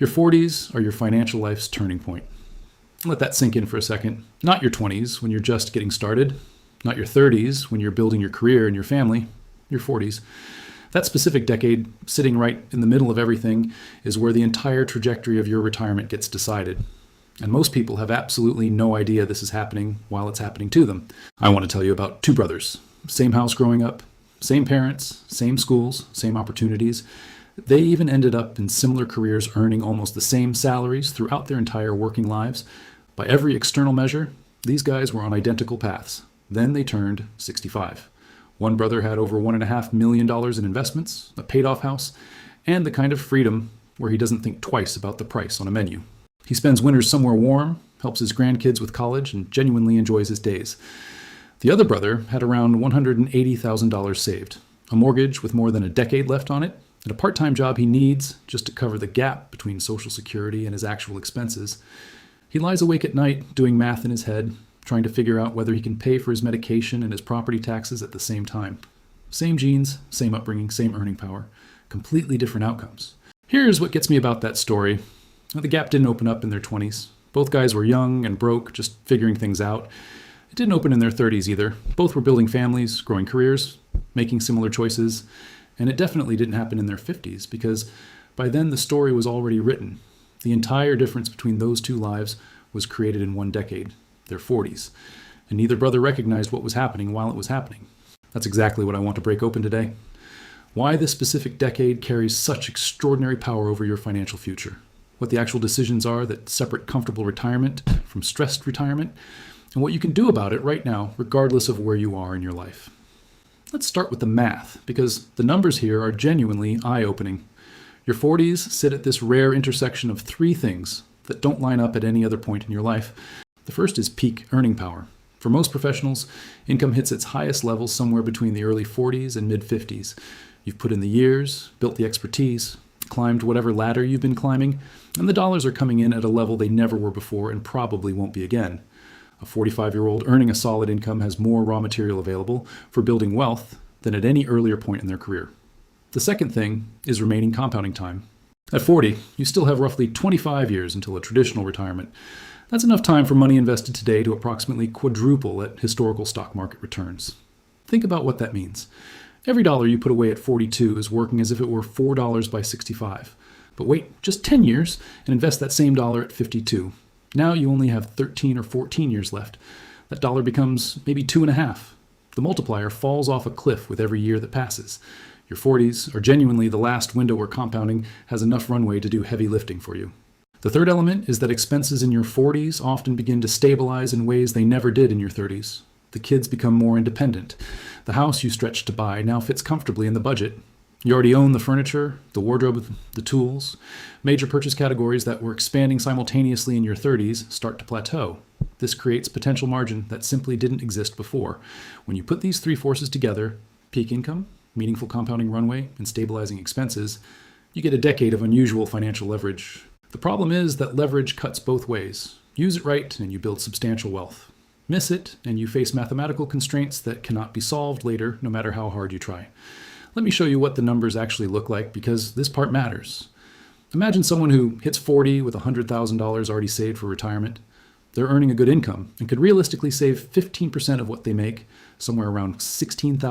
Your 40s are your financial life's turning point. Let that sink in for a second. Not your 20s when you're just getting started. Not your 30s when you're building your career and your family. Your 40s. That specific decade, sitting right in the middle of everything, is where the entire trajectory of your retirement gets decided. And most people have absolutely no idea this is happening while it's happening to them. I want to tell you about two brothers. Same house growing up, same parents, same schools, same opportunities. They even ended up in similar careers, earning almost the same salaries throughout their entire working lives. By every external measure, these guys were on identical paths. Then they turned 65. One brother had over $1.5 million in investments, a paid-off house, and the kind of freedom where he doesn't think twice about the price on a menu. He spends winters somewhere warm, helps his grandkids with college, and genuinely enjoys his days. The other brother had around $180,000 saved, a mortgage with more than a decade left on it, and a part-time job he needs just to cover the gap between Social Security and his actual expenses. He lies awake at night doing math in his head, trying to figure out whether he can pay for his medication and his property taxes at the same time. Same genes, same upbringing, same earning power. Completely different outcomes. Here's what gets me about that story. The gap didn't open up in their 20s. Both guys were young and broke, just figuring things out. It didn't open in their 30s either. Both were building families, growing careers, making similar choices. And it definitely didn't happen in their 50s, because by then the story was already written. The entire difference between those two lives was created in one decade, their 40s. And neither brother recognized what was happening while it was happening. That's exactly what I want to break open today. Why this specific decade carries such extraordinary power over your financial future. What the actual decisions are that separate comfortable retirement from stressed retirement. And what you can do about it right now, regardless of where you are in your life. Let's start with the math, because the numbers here are genuinely eye-opening. Your 40s sit at this rare intersection of three things that don't line up at any other point in your life. The first is peak earning power. For most professionals, income hits its highest level somewhere between the early 40s and mid-50s. You've put in the years, built the expertise, climbed whatever ladder you've been climbing, and the dollars are coming in at a level they never were before and probably won't be again. A 45-year-old earning a solid income has more raw material available for building wealth than at any earlier point in their career. The second thing is remaining compounding time. At 40, you still have roughly 25 years until a traditional retirement. That's enough time for money invested today to approximately quadruple at historical stock market returns. Think about what that means. Every dollar you put away at 42 is working as if it were $4 by 65. But wait just 10 years and invest that same dollar at 52. Now you only have 13 or 14 years left. That dollar becomes maybe 2.5. The multiplier falls off a cliff with every year that passes. Your 40s are genuinely the last window where compounding has enough runway to do heavy lifting for you. The third element is that expenses in your 40s often begin to stabilize in ways they never did in your 30s. The kids become more independent. The house you stretched to buy now fits comfortably in the budget. You already own the furniture, the wardrobe, the tools. Major purchase categories that were expanding simultaneously in your 30s start to plateau. This creates potential margin that simply didn't exist before. When you put these three forces together, peak income, meaningful compounding runway, and stabilizing expenses, you get a decade of unusual financial leverage. The problem is that leverage cuts both ways. Use it right and you build substantial wealth. Miss it and you face mathematical constraints that cannot be solved later, no matter how hard you try. Let me show you what the numbers actually look like, because this part matters. Imagine someone who hits 40 with $100,000 already saved for retirement. They're earning a good income and could realistically save 15% of what they make, somewhere around $16,000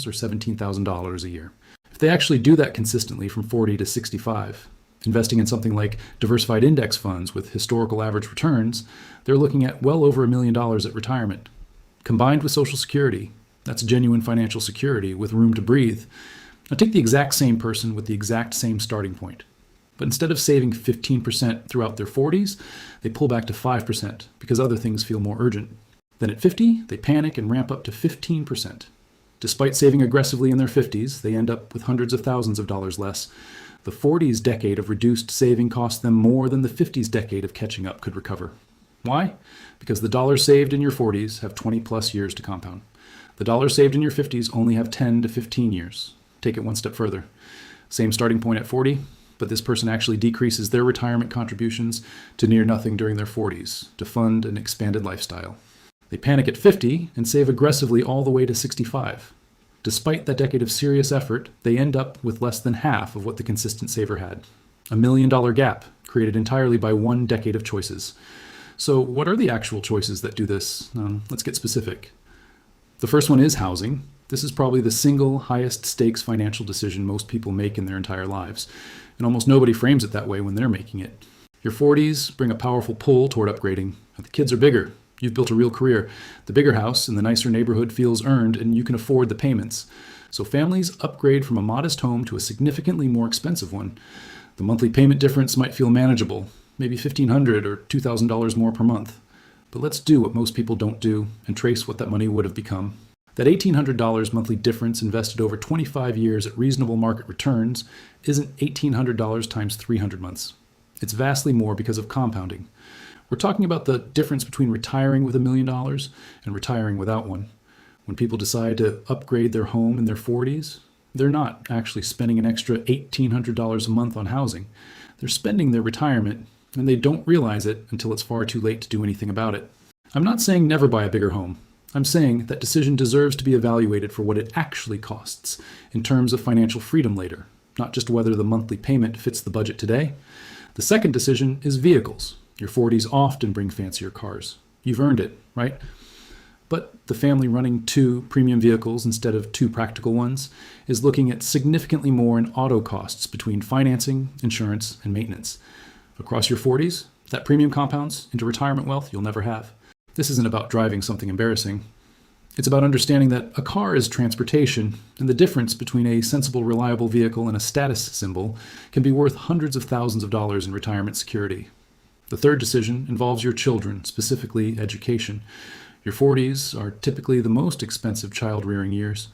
or $17,000 a year. If they actually do that consistently from 40 to 65, investing in something like diversified index funds with historical average returns, they're looking at well over $1 million at retirement. Combined with Social Security, that's genuine financial security with room to breathe. Now take the exact same person with the exact same starting point. But instead of saving 15% throughout their 40s, they pull back to 5% because other things feel more urgent. Then at 50, they panic and ramp up to 15%. Despite saving aggressively in their 50s, they end up with hundreds of thousands of dollars less. The 40s decade of reduced saving cost them more than the 50s decade of catching up could recover. Why? Because the dollars saved in your 40s have 20 plus years to compound. The dollars saved in your 50s only have 10 to 15 years. Take it one step further. Same starting point at 40, but this person actually decreases their retirement contributions to near nothing during their 40s to fund an expanded lifestyle. They panic at 50 and save aggressively all the way to 65. Despite that decade of serious effort, they end up with less than half of what the consistent saver had. $1 million gap created entirely by one decade of choices. So what are the actual choices that do this? Let's get specific. The first one is housing. This is probably the single highest stakes financial decision most people make in their entire lives, and almost nobody frames it that way when they're making it. Your 40s bring a powerful pull toward upgrading. The kids are bigger. You've built a real career. The bigger house in the nicer neighborhood feels earned, and you can afford the payments. So families upgrade from a modest home to a significantly more expensive one. The monthly payment difference might feel manageable, maybe $1,500 or $2,000 more per month. But let's do what most people don't do and trace what that money would have become. That $1,800 monthly difference invested over 25 years at reasonable market returns isn't $1,800 times 300 months. It's vastly more because of compounding. We're talking about the difference between retiring with $1 million and retiring without one. When people decide to upgrade their home in their 40s, they're not actually spending an extra $1,800 a month on housing. They're spending their retirement, and they don't realize it until it's far too late to do anything about it. I'm not saying never buy a bigger home. I'm saying that decision deserves to be evaluated for what it actually costs in terms of financial freedom later, not just whether the monthly payment fits the budget today. The second decision is vehicles. Your 40s often bring fancier cars. You've earned it, right? But the family running 2 premium vehicles instead of 2 practical ones is looking at significantly more in auto costs between financing, insurance, and maintenance. Across your 40s, that premium compounds into retirement wealth you'll never have. This isn't about driving something embarrassing. It's about understanding that a car is transportation, and the difference between a sensible, reliable vehicle and a status symbol can be worth hundreds of thousands of dollars in retirement security. The third decision involves your children, specifically education. Your 40s are typically the most expensive child-rearing years.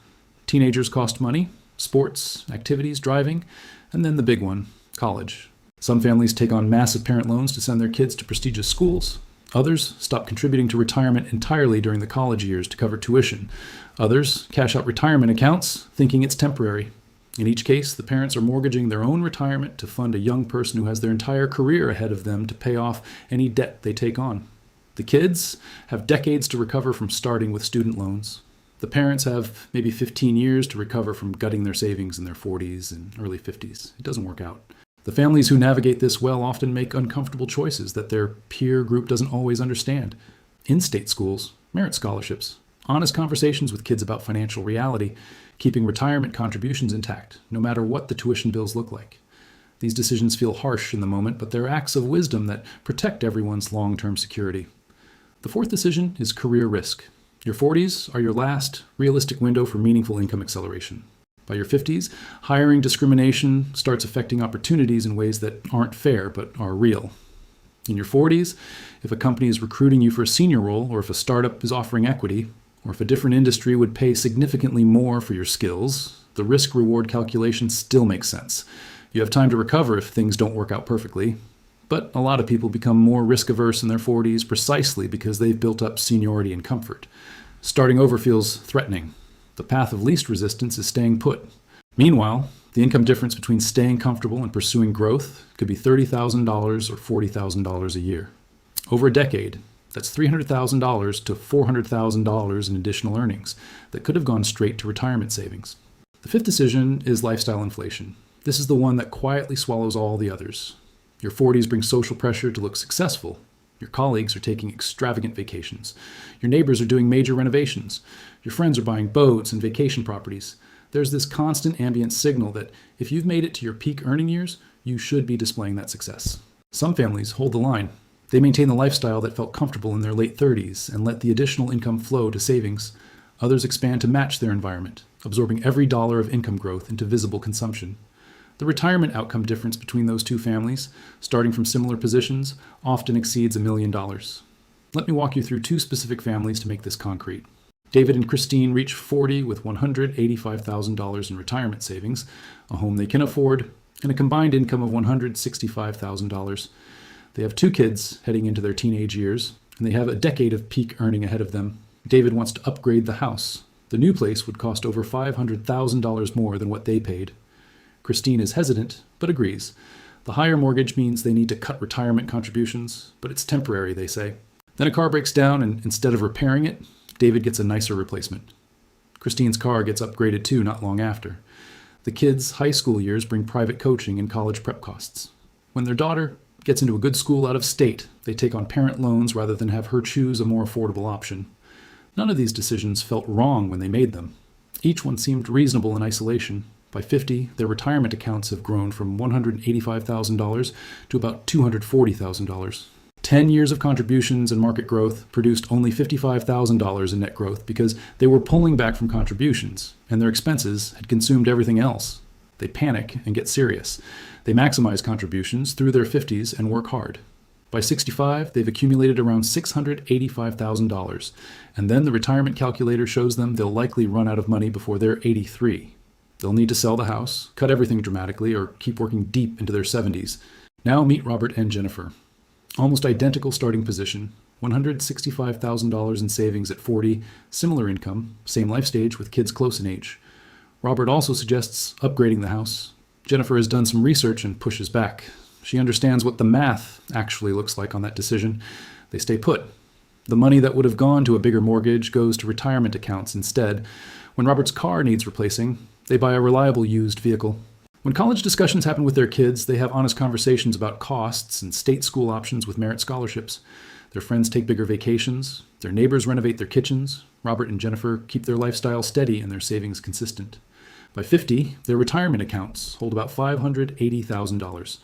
Teenagers cost money, sports, activities, driving, and then the big one, college. Some families take on massive parent loans to send their kids to prestigious schools. Others stop contributing to retirement entirely during the college years to cover tuition. Others cash out retirement accounts, thinking it's temporary. In each case, the parents are mortgaging their own retirement to fund a young person who has their entire career ahead of them to pay off any debt they take on. The kids have decades to recover from starting with student loans. The parents have maybe 15 years to recover from gutting their savings in their 40s and early 50s. It doesn't work out. The families who navigate this well often make uncomfortable choices that their peer group doesn't always understand. In-state schools, merit scholarships, honest conversations with kids about financial reality, keeping retirement contributions intact, no matter what the tuition bills look like. These decisions feel harsh in the moment, but they're acts of wisdom that protect everyone's long-term security. The fourth decision is career risk. Your 40s are your last realistic window for meaningful income acceleration. By your 50s, hiring discrimination starts affecting opportunities in ways that aren't fair but are real. In your 40s, if a company is recruiting you for a senior role, or if a startup is offering equity, or if a different industry would pay significantly more for your skills, the risk-reward calculation still makes sense. You have time to recover if things don't work out perfectly. But a lot of people become more risk-averse in their 40s precisely because they've built up seniority and comfort. Starting over feels threatening. The path of least resistance is staying put. Meanwhile, the income difference between staying comfortable and pursuing growth could be $30,000 or $40,000 a year. Over a decade, that's $300,000 to $400,000 in additional earnings that could have gone straight to retirement savings. The fifth decision is lifestyle inflation. This is the one that quietly swallows all the others. Your 40s bring social pressure to look successful. Your colleagues are taking extravagant vacations. Your neighbors are doing major renovations. Your friends are buying boats and vacation properties. There's this constant ambient signal that if you've made it to your peak earning years, you should be displaying that success. Some families hold the line. They maintain the lifestyle that felt comfortable in their late 30s and let the additional income flow to savings. Others expand to match their environment, absorbing every dollar of income growth into visible consumption. The retirement outcome difference between those two families, starting from similar positions, often exceeds $1 million. Let me walk you through 2 specific families to make this concrete. David and Christine reach 40 with $185,000 in retirement savings, a home they can afford, and a combined income of $165,000. They have 2 kids heading into their teenage years, and they have a decade of peak earning ahead of them. David wants to upgrade the house. The new place would cost over $500,000 more than what they paid. Christine is hesitant, but agrees. The higher mortgage means they need to cut retirement contributions, but it's temporary, they say. Then a car breaks down, and instead of repairing it, David gets a nicer replacement. Christine's car gets upgraded too not long after. The kids' high school years bring private coaching and college prep costs. When their daughter gets into a good school out of state. They take on parent loans rather than have her choose a more affordable option. None of these decisions felt wrong when they made them. Each one seemed reasonable in isolation. By 50, their retirement accounts have grown from $185,000 to about $240,000. 10 years of contributions and market growth produced only $55,000 in net growth because they were pulling back from contributions, and their expenses had consumed everything else. They panic and get serious. They maximize contributions through their 50s and work hard. By 65, they've accumulated around $685,000, and then the retirement calculator shows them they'll likely run out of money before they're 83. They'll need to sell the house, cut everything dramatically, or keep working deep into their 70s. Now meet Robert and Jennifer. Almost identical starting position, $165,000 in savings at 40, similar income, same life stage with kids close in age. Robert also suggests upgrading the house. Jennifer has done some research and pushes back. She understands what the math actually looks like on that decision. They stay put. The money that would have gone to a bigger mortgage goes to retirement accounts instead. When Robert's car needs replacing, they buy a reliable used vehicle. When college discussions happen with their kids, they have honest conversations about costs and state school options with merit scholarships. Their friends take bigger vacations. Their neighbors renovate their kitchens. Robert and Jennifer keep their lifestyle steady and their savings consistent. By 50, their retirement accounts hold about $580,000.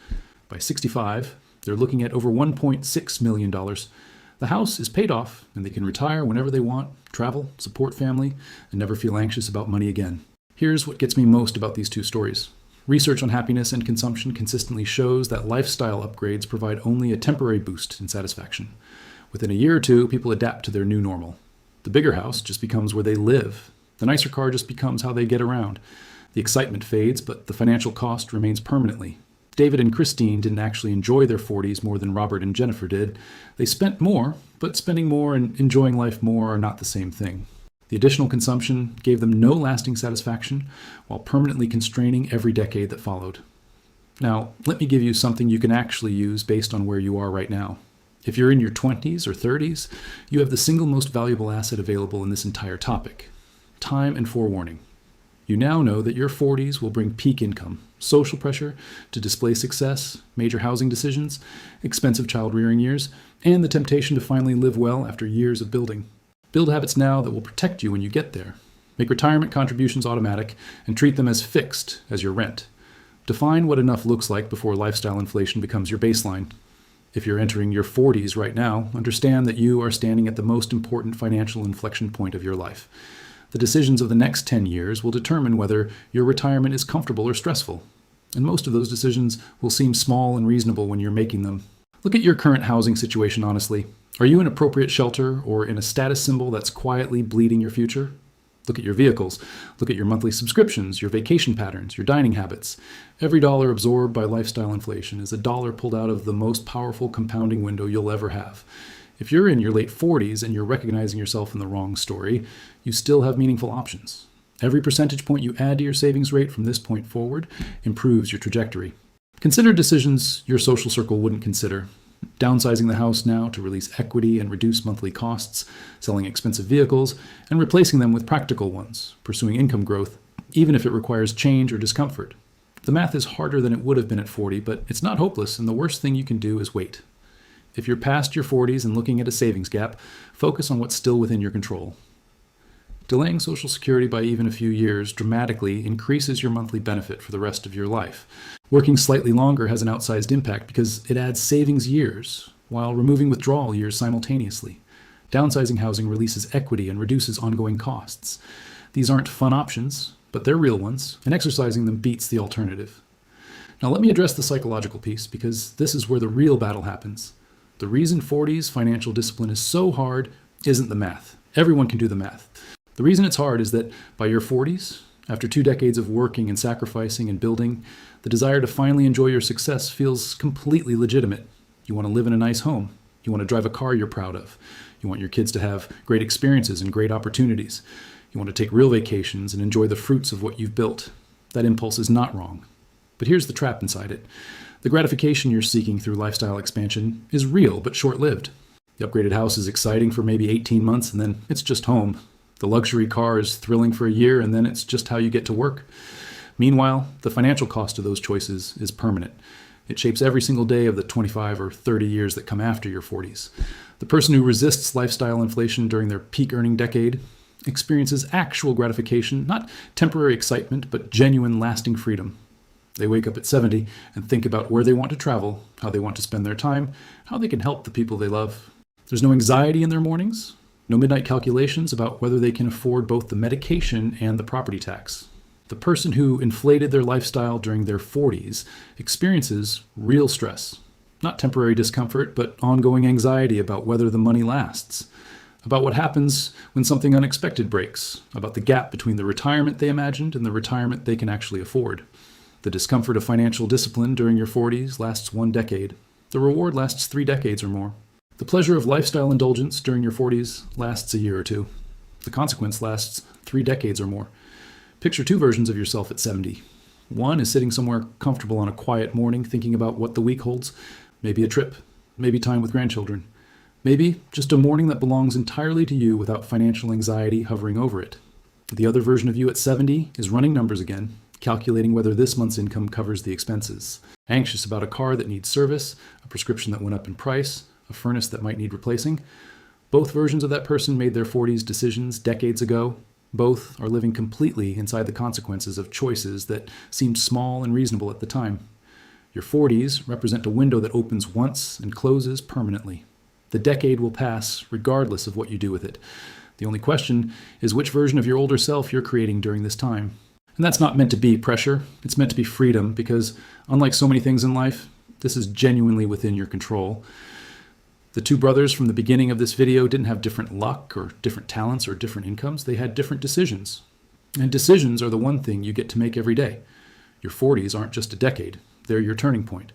By 65, they're looking at over $1.6 million. The house is paid off, and they can retire whenever they want, travel, support family, and never feel anxious about money again. Here's what gets me most about these two stories. Research on happiness and consumption consistently shows that lifestyle upgrades provide only a temporary boost in satisfaction. Within a year or two, people adapt to their new normal. The bigger house just becomes where they live. The nicer car just becomes how they get around. The excitement fades, but the financial cost remains permanently. David and Christine didn't actually enjoy their 40s more than Robert and Jennifer did. They spent more, but spending more and enjoying life more are not the same thing. The additional consumption gave them no lasting satisfaction, while permanently constraining every decade that followed. Now, let me give you something you can actually use based on where you are right now. If you're in your 20s or 30s, you have the single most valuable asset available in this entire topic: time and forewarning. You now know that your 40s will bring peak income, social pressure to display success, major housing decisions, expensive child-rearing years, and the temptation to finally live well after years of building. Build habits now that will protect you when you get there. Make retirement contributions automatic and treat them as fixed as your rent. Define what enough looks like before lifestyle inflation becomes your baseline. If you're entering your 40s right now, understand that you are standing at the most important financial inflection point of your life. The decisions of the next 10 years will determine whether your retirement is comfortable or stressful. And most of those decisions will seem small and reasonable when you're making them. Look at your current housing situation honestly. Are you in appropriate shelter or in a status symbol that's quietly bleeding your future? Look at your vehicles. Look at your monthly subscriptions, your vacation patterns, your dining habits. Every dollar absorbed by lifestyle inflation is a dollar pulled out of the most powerful compounding window you'll ever have. If you're in your late 40s and you're recognizing yourself in the wrong story, you still have meaningful options. Every percentage point you add to your savings rate from this point forward improves your trajectory. Consider decisions your social circle wouldn't consider. Downsizing the house now to release equity and reduce monthly costs, selling expensive vehicles, and replacing them with practical ones, pursuing income growth, even if it requires change or discomfort. The math is harder than it would have been at 40, but it's not hopeless, and the worst thing you can do is wait. If you're past your 40s and looking at a savings gap, focus on what's still within your control. Delaying Social Security by even a few years dramatically increases your monthly benefit for the rest of your life. Working slightly longer has an outsized impact because it adds savings years while removing withdrawal years simultaneously. Downsizing housing releases equity and reduces ongoing costs. These aren't fun options, but they're real ones, and exercising them beats the alternative. Now let me address the psychological piece because this is where the real battle happens. The reason 40s financial discipline is so hard isn't the math. Everyone can do the math. The reason it's hard is that by your 40s, after 2 decades of working and sacrificing and building, the desire to finally enjoy your success feels completely legitimate. You want to live in a nice home. You want to drive a car you're proud of. You want your kids to have great experiences and great opportunities. You want to take real vacations and enjoy the fruits of what you've built. That impulse is not wrong. But here's the trap inside it. The gratification you're seeking through lifestyle expansion is real but short-lived. The upgraded house is exciting for maybe 18 months and then it's just home. The luxury car is thrilling for a year and then it's just how you get to work. Meanwhile, the financial cost of those choices is permanent. It shapes every single day of the 25 or 30 years that come after your 40s. The person who resists lifestyle inflation during their peak earning decade experiences actual gratification, not temporary excitement, but genuine lasting freedom. They wake up at 70 and think about where they want to travel, how they want to spend their time, how they can help the people they love. There's no anxiety in their mornings, no midnight calculations about whether they can afford both the medication and the property tax. The person who inflated their lifestyle during their 40s experiences real stress. Not temporary discomfort, but ongoing anxiety about whether the money lasts, about what happens when something unexpected breaks, about the gap between the retirement they imagined and the retirement they can actually afford. The discomfort of financial discipline during your 40s lasts 1 decade. The reward lasts 3 decades or more. The pleasure of lifestyle indulgence during your 40s lasts a year or 2. The consequence lasts 3 decades or more. Picture 2 versions of yourself at 70. One is sitting somewhere comfortable on a quiet morning thinking about what the week holds. Maybe a trip, maybe time with grandchildren. Maybe just a morning that belongs entirely to you without financial anxiety hovering over it. The other version of you at 70 is running numbers again, calculating whether this month's income covers the expenses. Anxious about a car that needs service, a prescription that went up in price, a furnace that might need replacing. Both versions of that person made their 40s decisions decades ago. Both are living completely inside the consequences of choices that seemed small and reasonable at the time. Your 40s represent a window that opens once and closes permanently. The decade will pass regardless of what you do with it. The only question is which version of your older self you're creating during this time. And that's not meant to be pressure. It's meant to be freedom because, unlike so many things in life, this is genuinely within your control. The 2 brothers from the beginning of this video didn't have different luck or different talents or different incomes. They had different decisions. And decisions are the one thing you get to make every day. Your 40s aren't just a decade. They're your turning point,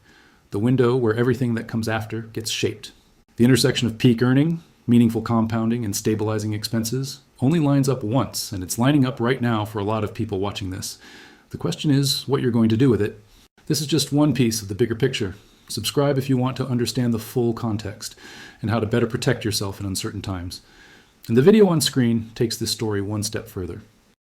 the window where everything that comes after gets shaped. The intersection of peak earning, meaningful compounding, and stabilizing expenses only lines up once, and it's lining up right now for a lot of people watching this. The question is what you're going to do with it. This is just one piece of the bigger picture. Subscribe if you want to understand the full context and how to better protect yourself in uncertain times. And the video on screen takes this story one step further.